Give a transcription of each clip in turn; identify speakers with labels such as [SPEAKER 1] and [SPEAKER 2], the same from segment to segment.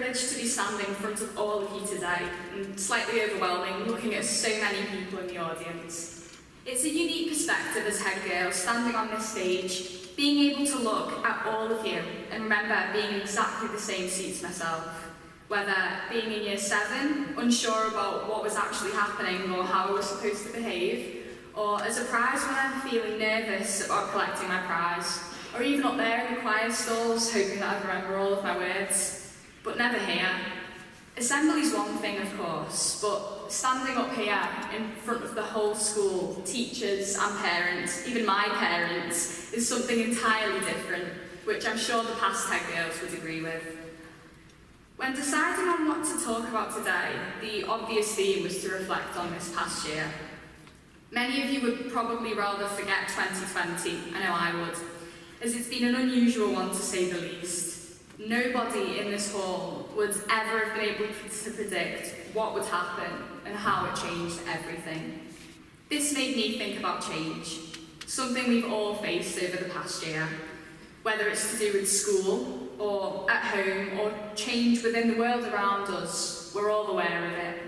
[SPEAKER 1] privilege to be standing in front of all of you today, and slightly overwhelming looking at so many people in the audience. It's a unique perspective as head girl standing on this stage, being able to look at all of you and remember being in exactly the same seats myself, whether being in year 7, unsure about what was actually happening or how I was supposed to behave, or as a prize winner feeling nervous about collecting my prize, or even up there in the choir stalls hoping that I'd remember all of my words, but never here. Assembly's one thing, of course, but standing up here in front of the whole school, teachers and parents, even my parents, is something entirely different, which I'm sure the past head girls would agree with. When deciding on what to talk about today, the obvious theme was to reflect on this past year. Many of you would probably rather forget 2020, I know I would, as it's been an unusual one to say the least. Nobody in this hall would ever have been able to predict what would happen and how it changed everything. This made me think about change, something we've all faced over the past year, whether it's to do with school or at home or change within the world around us, we're all aware of it.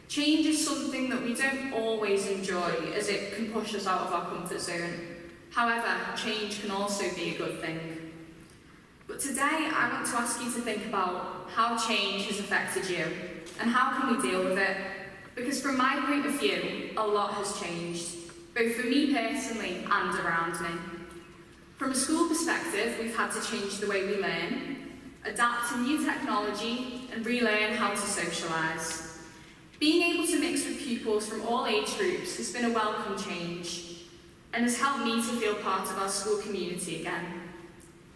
[SPEAKER 1] Change is something that we don't always enjoy as it can push us out of our comfort zone. However, change can also be a good thing. But today I want to ask you to think about how change has affected you and how can we deal with it? Because from my point of view, a lot has changed, both for me personally and around me. From a school perspective, we've had to change the way we learn, adapt to new technology and relearn how to socialise. Being able to mix with pupils from all age groups has been a welcome change and has helped me to feel part of our school community again.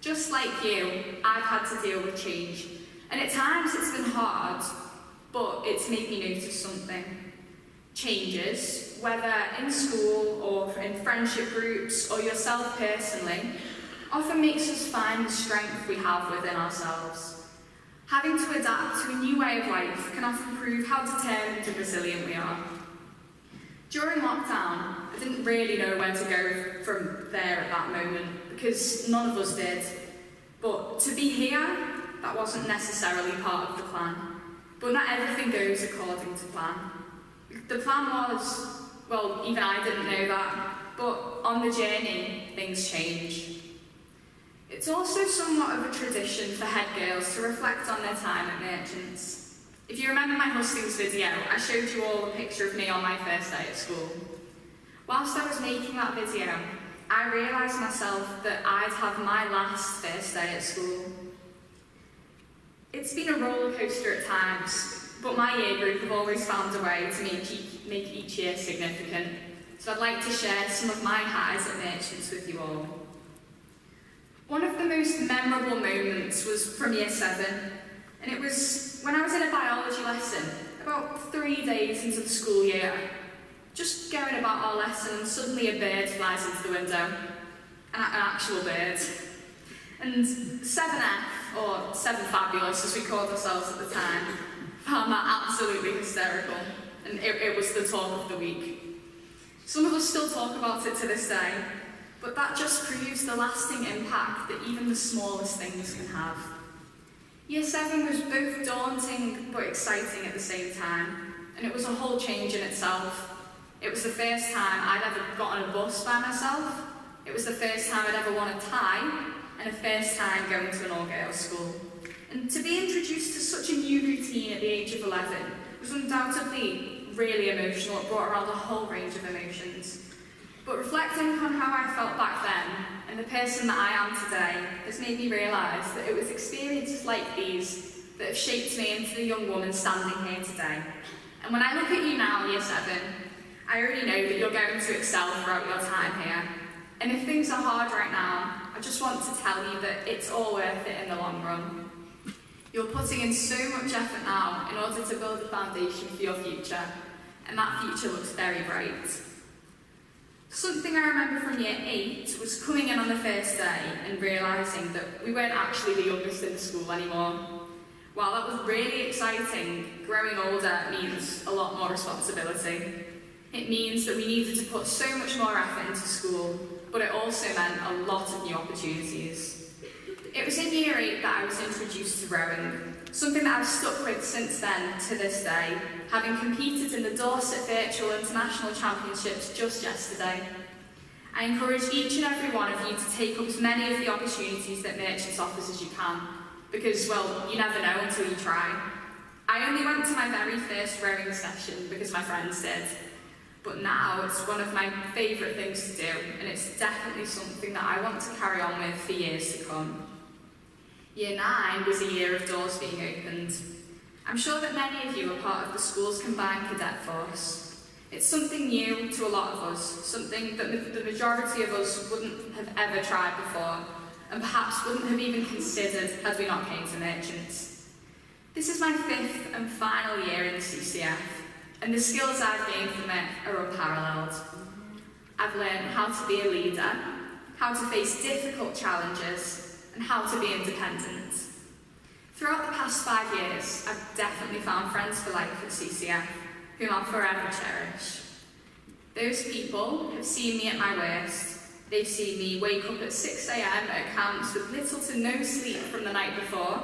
[SPEAKER 1] Just like you, I've had to deal with change, and at times it's been hard, but it's made me notice something. Changes, whether in school or in friendship groups or yourself personally, often makes us find the strength we have within ourselves. Having to adapt to a new way of life can often prove how determined and resilient we are. During lockdown, I didn't really know where to go from there at that moment because none of us did. But to be here, that wasn't necessarily part of the plan. But not everything goes according to plan. The plan was, well, even I didn't know that, but on the journey, things change. It's also somewhat of a tradition for head girls to reflect on their time at Merchants. If you remember my hustings video, I showed you all a picture of me on my first day at school. Whilst I was making that video, I realised myself that I'd have my last first day at school. It's been a roller coaster at times, but my year group have always found a way to make each year significant. So I'd like to share some of my highs at Merchants with you all. One of the most memorable moments was from year 7, and it was when I was in a biology lesson, about 3 days into the school year, just going about our lesson, and suddenly a bird flies into the window, an actual bird. And 7F, or 7 Fabulous as we called ourselves at the time, found that absolutely hysterical, and it was the talk of the week. Some of us still talk about it to this day, but that just proves the lasting impact that even the smallest things can have. Year 7 was both daunting but exciting at the same time, and it was a whole change in itself. It was the first time I'd ever got on a bus by myself, it was the first time I'd ever worn a tie, and the first time going to an all-girls school. And to be introduced to such a new routine at the age of 11 was undoubtedly really emotional. It brought around a whole range of emotions. But reflecting on how I felt back then, and the person that I am today, has made me realise that it was experiences like these that have shaped me into the young woman standing here today. And when I look at you now, year 7, I already know that you're going to excel throughout your time here. And if things are hard right now, I just want to tell you that it's all worth it in the long run. You're putting in so much effort now in order to build a foundation for your future, and that future looks very bright. Something I remember from year 8 was coming in on the first day and realising that we weren't actually the youngest in the school anymore. While that was really exciting, growing older means a lot more responsibility. It means that we needed to put so much more effort into school, but it also meant a lot of new opportunities. It was in year 8 that I was introduced to rowing, something that I've stuck with since then to this day, having competed in the Dorset Virtual International Championships just yesterday. I encourage each and every one of you to take up as many of the opportunities that Merchants offers as you can, because, well, you never know until you try. I only went to my very first rowing session because my friends did, but now it's one of my favourite things to do, and it's definitely something that I want to carry on with for years to come. Year 9 was a year of doors being opened. I'm sure that many of you are part of the school's combined cadet force. It's something new to a lot of us, something that the majority of us wouldn't have ever tried before, and perhaps wouldn't have even considered had we not came to Merchants. This is my 5th and final year in the CCF, and the skills I've gained from it are unparalleled. I've learned how to be a leader, how to face difficult challenges, and how to be independent. Throughout the past 5 years, I've definitely found friends for life at CCF, whom I'll forever cherish. Those people have seen me at my worst. They've seen me wake up at 6 AM at camps with little to no sleep from the night before,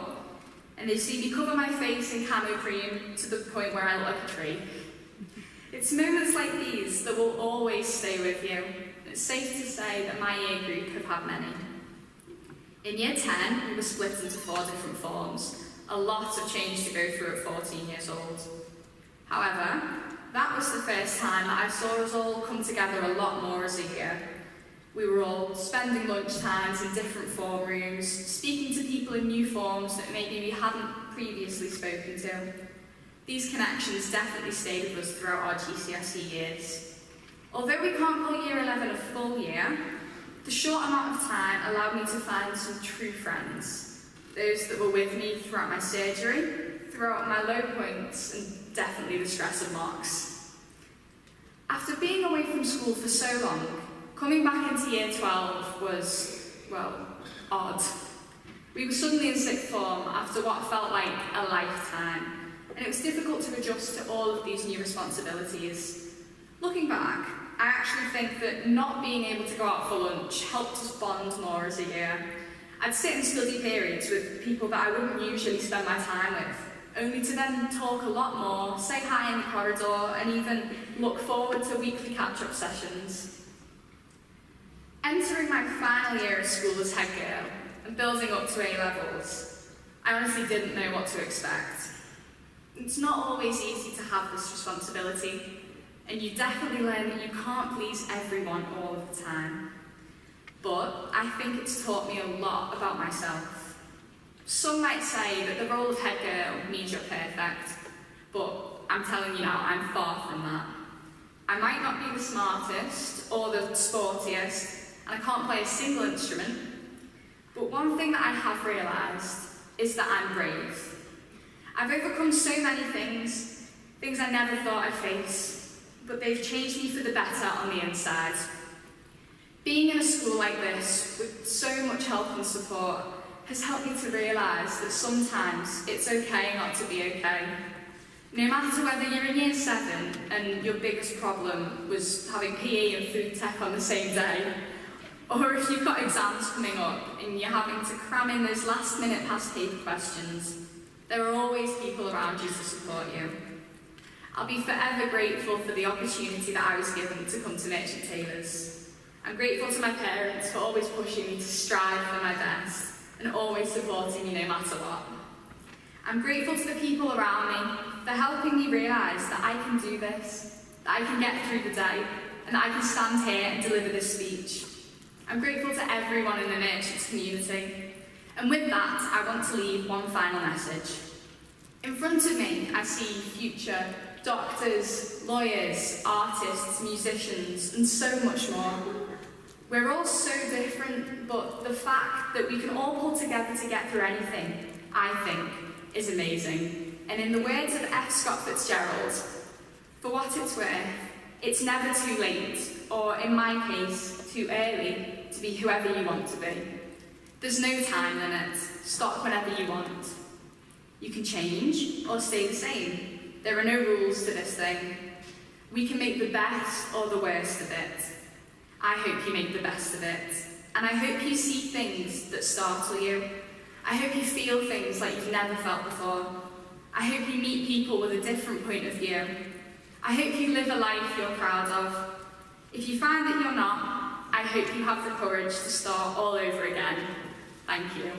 [SPEAKER 1] and they've seen me cover my face in camo cream to the point where I look like a tree. It's moments like these that will always stay with you. It's safe to say that my year group have had many. In year 10, we were split into 4 different forms. A lot of change to go through at 14 years old. However, that was the first time that I saw us all come together a lot more as a year. We were all spending lunch times in different form rooms, speaking to people in new forms that maybe we hadn't previously spoken to. These connections definitely stayed with us throughout our GCSE years. Although we can't call year 11 a full year, the short amount of time allowed me to find some true friends, those that were with me throughout my surgery, throughout my low points, and definitely the stress of mocks. After being away from school for so long, coming back into year 12 was, well, odd. We were suddenly in sixth form after what felt like a lifetime, and it was difficult to adjust to all of these new responsibilities. Looking back, I actually think that not being able to go out for lunch helped us bond more as a year. I'd sit in study periods with people that I wouldn't usually spend my time with, only to then talk a lot more, say hi in the corridor, and even look forward to weekly catch-up sessions. Entering my final year at school as head girl and building up to A-levels, I honestly didn't know what to expect. It's not always easy to have this responsibility, and you definitely learn that you can't please everyone all of the time. But I think it's taught me a lot about myself. Some might say that the role of head girl means you're perfect, but I'm telling you now, I'm far from that. I might not be the smartest or the sportiest, and I can't play a single instrument, but one thing that I have realised is that I'm brave. I've overcome so many things I never thought I'd face, but they've changed me for the better on the inside. Being in a school like this, with so much help and support, has helped me to realise that sometimes it's okay not to be okay. No matter whether you're in year 7 and your biggest problem was having PE and food tech on the same day, or if you've got exams coming up and you're having to cram in those last-minute past paper questions, there are always people around you to support you. I'll be forever grateful for the opportunity that I was given to come to Merchant Taylors. I'm grateful to my parents for always pushing me to strive for my best and always supporting me no matter what. I'm grateful to the people around me for helping me realise that I can do this, that I can get through the day, and that I can stand here and deliver this speech. I'm grateful to everyone in the Merchants community. And with that, I want to leave one final message. In front of me, I see future doctors, lawyers, artists, musicians, and so much more. We're all so different, but the fact that we can all pull together to get through anything, I think, is amazing. And in the words of F. Scott Fitzgerald, for what it's worth, it's never too late, or in my case, too early, to be whoever you want to be. There's no time limit. Stop whenever you want. You can change or stay the same. There are no rules to this thing. We can make the best or the worst of it. I hope you make the best of it. And I hope you see things that startle you. I hope you feel things like you've never felt before. I hope you meet people with a different point of view. I hope you live a life you're proud of. If you find that you're not, I hope you have the courage to start all over again. Thank you.